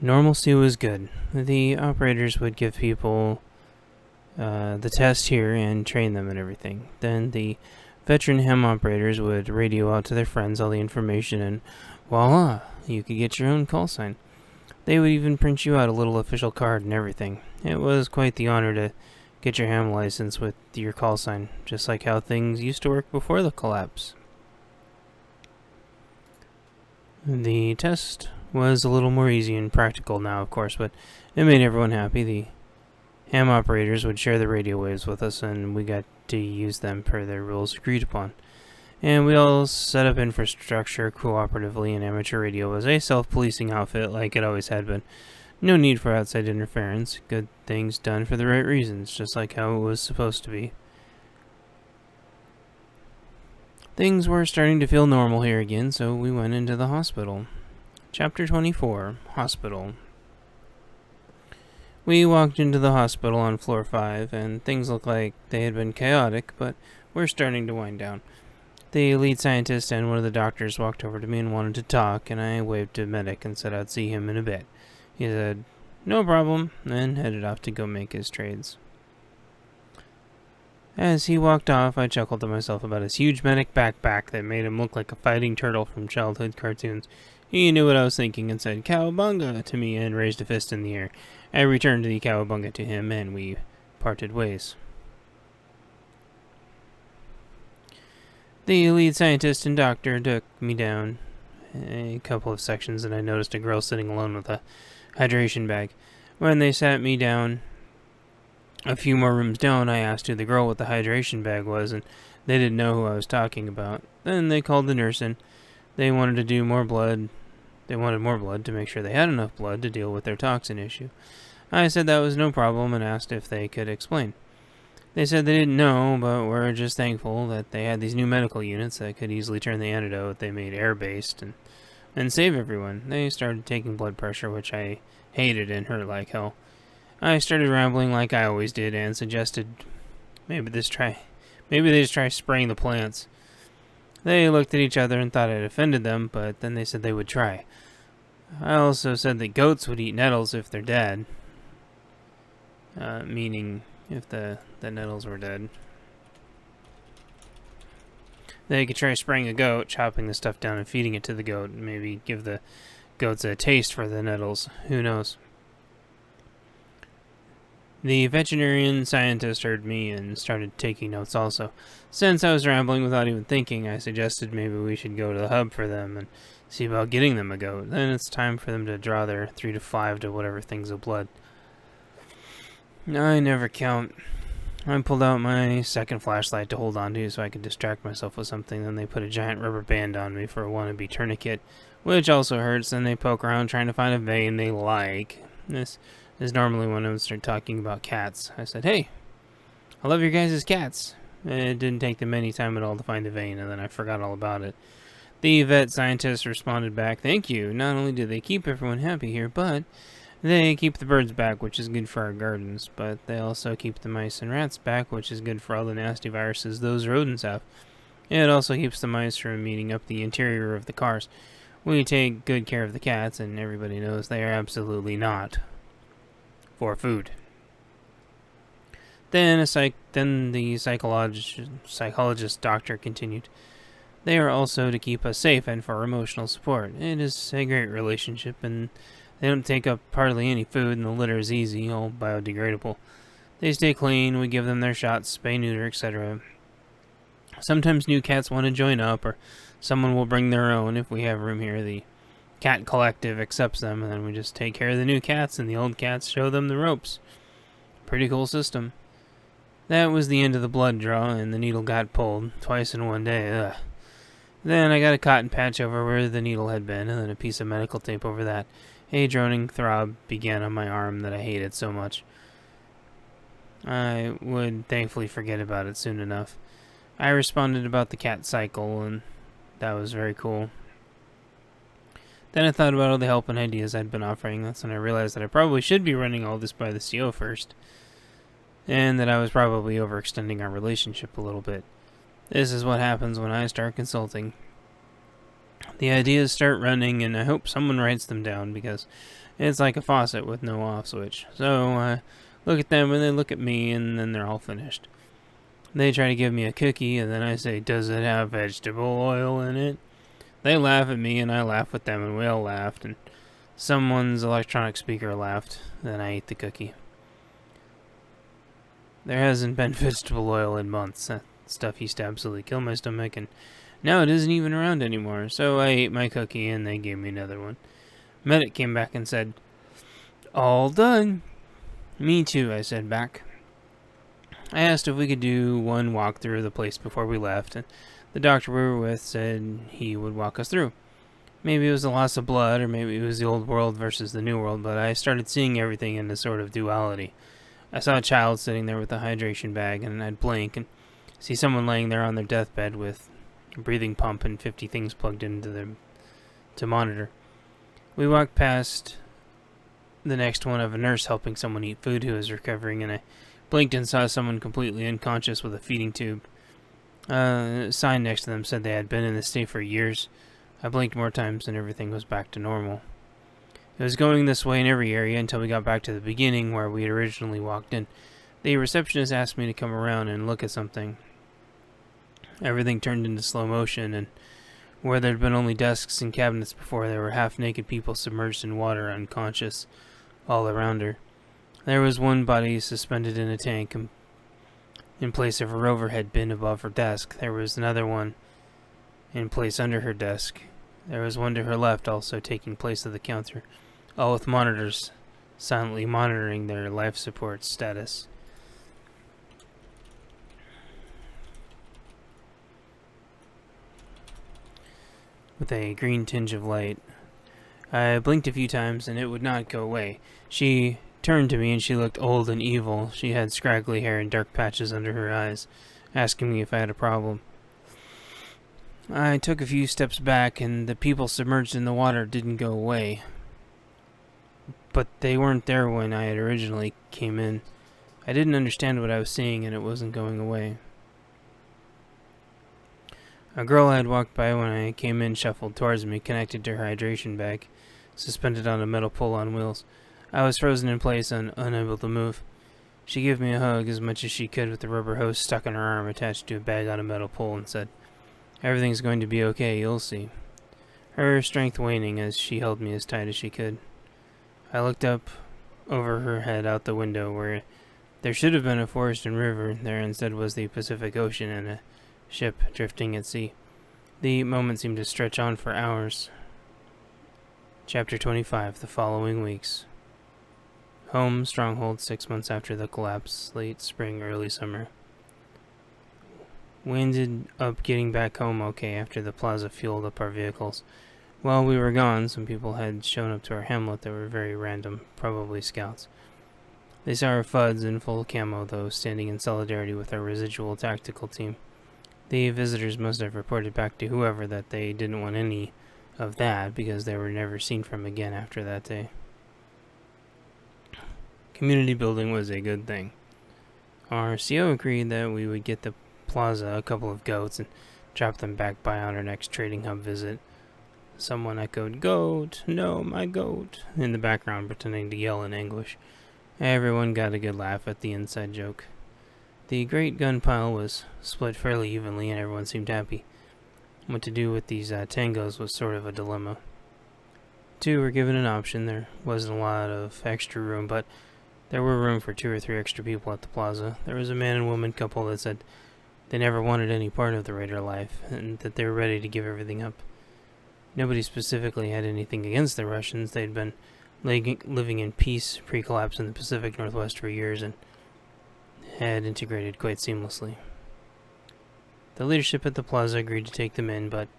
Normalcy was good. The operators would give people the test here and train them and everything. Then the veteran ham operators would radio out to their friends all the information, and voila, you could get your own call sign. They would even print you out a little official card and everything. It was quite the honor to get your ham license with your call sign, just like how things used to work before the collapse. The test was a little more easy and practical now, of course, but it made everyone happy. The ham operators would share the radio waves with us, and we got to use them per their rules agreed upon. And we all set up infrastructure cooperatively, and amateur radio was a self-policing outfit like it always had been. No need for outside interference. Good things done for the right reasons, just like how it was supposed to be. Things were starting to feel normal here again, so we went into the hospital. Chapter 24, Hospital. We walked into the hospital on floor 5, and things looked like they had been chaotic, but were starting to wind down. The lead scientist and one of the doctors walked over to me and wanted to talk, and I waved to Medic and said I'd see him in a bit. He said, "No problem," and headed off to go make his trades. As he walked off, I chuckled to myself about his huge Medic backpack that made him look like a fighting turtle from childhood cartoons. He knew what I was thinking and said, "Cowabunga," to me and raised a fist in the air. I returned the cowabunga to him, and we parted ways. The lead scientist and doctor took me down a couple of sections, and I noticed a girl sitting alone with a hydration bag. When they sat me down a few more rooms down, I asked who the girl with the hydration bag was, and they didn't know who I was talking about. Then they called the nurse in. They wanted to do more blood. They wanted more blood to make sure they had enough blood to deal with their toxin issue. I said that was no problem and asked if they could explain. They said they didn't know, but were just thankful that they had these new medical units that could easily turn the antidote they made air-based and save everyone. They started taking blood pressure, which I hated and hurt like hell. I started rambling like I always did and suggested maybe they just try spraying the plants. They looked at each other and thought I'd offended them, but then they said they would try. I also said that goats would eat nettles if they're dead. Meaning if the nettles were dead. They could try spraying a goat, chopping the stuff down and feeding it to the goat, and maybe give the goats a taste for the nettles. Who knows? The veterinarian scientist heard me and started taking notes also. Since I was rambling without even thinking, I suggested maybe we should go to the hub for them and see about getting them a goat. Then it's time for them to draw their 3 to 5 to whatever things of blood. I never count. I pulled out my second flashlight to hold on to so I could distract myself with something. Then they put a giant rubber band on me for a wannabe tourniquet, which also hurts. Then they poke around trying to find a vein they like. This is normally when I would start talking about cats. I said, "Hey, I love your guys' cats." It didn't take them any time at all to find a vein, and then I forgot all about it. The vet scientist responded back, "Thank you. Not only do they keep everyone happy here, but they keep the birds back, which is good for our gardens, but they also keep the mice and rats back, which is good for all the nasty viruses those rodents have. It also keeps the mice from eating up the interior of the cars. We take good care of the cats, and everybody knows they are absolutely not for food." Then the psychologist doctor continued, "They are also to keep us safe and for emotional support. It is a great relationship, and they don't take up hardly any food, and the litter is easy, all biodegradable. They stay clean, we give them their shots, spay, neuter, etc. Sometimes new cats want to join up, or someone will bring their own. If we have room here, the cat collective accepts them, and then we just take care of the new cats, and the old cats show them the ropes. Pretty cool system." That was the end of the blood draw, and the needle got pulled, twice in one day. Ugh. Then I got a cotton patch over where the needle had been, and then a piece of medical tape over that. A droning throb began on my arm that I hated so much. I would thankfully forget about it soon enough. I responded about the cat cycle, and that was very cool. Then I thought about all the help and ideas I'd been offering. That's when I realized that I probably should be running all this by the CO first, and that I was probably overextending our relationship a little bit. This is what happens when I start consulting. The ideas start running, and I hope someone writes them down because it's like a faucet with no off switch. So I look at them, and they look at me, and then they're all finished. They try to give me a cookie, and then I say, "Does it have vegetable oil in it?" They laugh at me, and I laugh with them, and we all laughed, and someone's electronic speaker laughed. Then I ate the cookie. There hasn't been vegetable oil in months. That stuff used to absolutely kill my stomach, and now it isn't even around anymore. So I ate my cookie, and they gave me another one. Medic came back and said, "All done." "Me too," I said back. I asked if we could do one walk through the place before we left, and the doctor we were with said he would walk us through. Maybe it was the loss of blood, or maybe it was the old world versus the new world, but I started seeing everything in a sort of duality. I saw a child sitting there with a hydration bag, and I'd blink and see someone laying there on their deathbed with a breathing pump and 50 things plugged into them to monitor. We walked past the next one of a nurse helping someone eat food who was recovering, and I blinked and saw someone completely unconscious with a feeding tube. A sign next to them said they had been in this state for years. I blinked more times and everything was back to normal. It was going this way in every area until we got back to the beginning where we had originally walked in. The receptionist asked me to come around and look at something. Everything turned into slow motion, and where there had been only desks and cabinets before, there were half-naked people submerged in water, unconscious, all around her. There was one body suspended in a tank in place of her overhead bin above her desk. There was another one in place under her desk. There was one to her left also taking place of the counter, all with monitors silently monitoring their life support status. With a green tinge of light. I blinked a few times and it would not go away. She turned to me and she looked old and evil. She had scraggly hair and dark patches under her eyes, asking me if I had a problem. I took a few steps back and the people submerged in the water didn't go away. But they weren't there when I had originally came in. I didn't understand what I was seeing and it wasn't going away. A girl I had walked by when I came in shuffled towards me, connected to her hydration bag, suspended on a metal pole on wheels. I was frozen in place and unable to move. She gave me a hug as much as she could with the rubber hose stuck in her arm attached to a bag on a metal pole and said, "Everything's going to be okay, you'll see." Her strength waning as she held me as tight as she could. I looked up over her head out the window where there should have been a forest and river. There instead was the Pacific Ocean and a ship drifting at sea. The moment seemed to stretch on for hours. Chapter 25, the following weeks. Home, Stronghold, 6 months after the collapse, late spring, early summer. We ended up getting back home okay after the Plaza fueled up our vehicles. While we were gone, some people had shown up to our hamlet that were very random, probably scouts. They saw our FUDs in full camo, though, standing in solidarity with our residual tactical team. The visitors must have reported back to whoever that they didn't want any of that because they were never seen from again after that day. Community building was a good thing. Our CO agreed that we would get the Plaza a couple of goats and drop them back by on our next trading hub visit. Someone echoed, "Goat, no, my goat," in the background, pretending to yell in anguish. Everyone got a good laugh at the inside joke. The great gun pile was split fairly evenly and everyone seemed happy. What to do with these tangos was sort of a dilemma. Two were given an option. There wasn't a lot of extra room, but there were room for 2 or 3 extra people at the Plaza. There was a man and woman couple that said they never wanted any part of the Raider life and that they were ready to give everything up. Nobody specifically had anything against the Russians. They'd been living in peace pre-collapse in the Pacific Northwest for years and had integrated quite seamlessly. The leadership at the Plaza agreed to take them in, but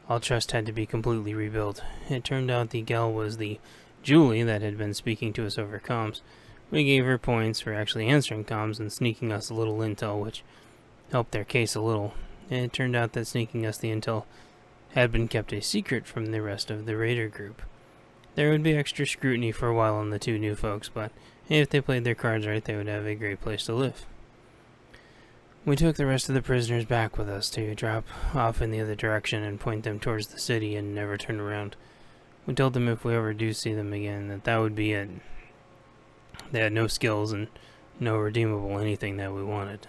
all trust had to be completely rebuilt. It turned out the gal was the Julie that had been speaking to us over comms. We gave her points for actually answering comms and sneaking us a little intel, which helped their case a little. It turned out that sneaking us the intel had been kept a secret from the rest of the Raider group. There would be extra scrutiny for a while on the 2 new folks, but if they played their cards right, they would have a great place to live. We took the rest of the prisoners back with us to drop off in the other direction and point them towards the city and never turn around. We told them if we ever do see them again, that would be it. They had no skills and no redeemable anything that we wanted.